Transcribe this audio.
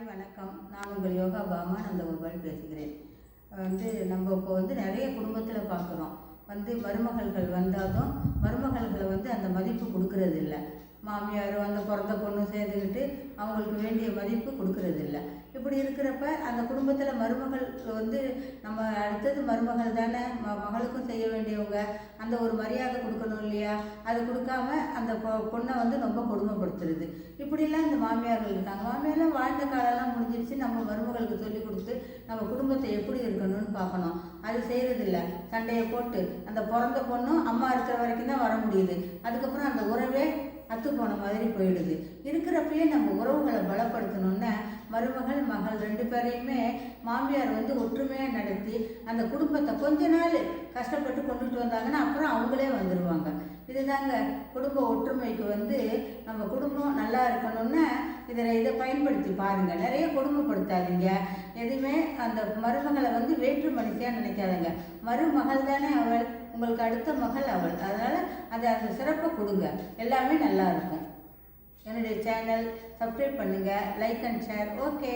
Hi வணக்கம். நான் உங்கள் யோகா பாமா நந்தகோபால் பேசுகிறேன். நம்ம இப்போ நிறைய குடும்பத்தில் பார்க்குறோம். மருமகள்கள் வந்தாலும் மருமகள்களை அந்த மதிப்பு கொடுக்கறது இல்லை. மாமியாரும் அந்த பிறந்த பொண்ணும் சேர்ந்துக்கிட்டு அவங்களுக்கு வேண்டிய மதிப்பு கொடுக்கறது இல்லை. இப்படி இருக்கிறப்ப அந்த குடும்பத்தில் மருமகள் நம்ம அடுத்தது மருமகள் தானே, மகளுக்கும் செய்ய வேண்டியவங்க, அந்த ஒரு மரியாதை கொடுக்கணும் இல்லையா? அது கொடுக்காம அந்த பொண்ணை ரொம்ப கொடுமைப்படுத்துறது. இப்படிலாம் இந்த மாமியார்கள் இருக்காங்க. மாமியாரெலாம் வாழ்ந்த காலம்லாம் முடிஞ்சிருச்சு. நம்ம மருமகளுக்கு சொல்லி கொடுத்து நம்ம குடும்பத்தை எப்படி இருக்கணும்னு பார்க்கணும். அது செய்கிறதில்ல. சண்டையை போட்டு அந்த பிறந்த பொண்ணும் அம்மா இருக்கிற வரைக்கும் தான் வர முடியுது. அதுக்கப்புறம் அந்த உறவே அத்து போன மாதிரி போயிடுது. இருக்கிறப்பயே நம்ம உறவுகளை பலப்படுத்தணும்னா மருமகள் மகள் ரெண்டு பேரையுமே மாமியார் ஒற்றுமையாக நடத்தி அந்த குடும்பத்தை கொஞ்ச நாள் கஷ்டப்பட்டு கொண்டுட்டு வந்தாங்கன்னா அப்புறம் அவங்களே வந்துடுவாங்க. இதுதாங்க குடும்ப ஒற்றுமைக்கு நம்ம குடும்பம் நல்லா இருக்கணும்னா இதை பயன்படுத்தி பாருங்கள். நிறைய கொடுமைப்படுத்தாதீங்க. எதுவுமே அந்த மருமகளை வேற்று மனுஷியாக நினைக்காதங்க. மருமகள் தானே அவள், உங்களுக்கு அடுத்த மகள் அவள். அதனால் அந்த சிறப்பை கொடுங்க, எல்லாமே நல்லா இருக்கும். என்னுடைய சேனல் சப்ஸ்கிரைப் பண்ணுங்கள், லைக் அண்ட் ஷேர். ஓகே.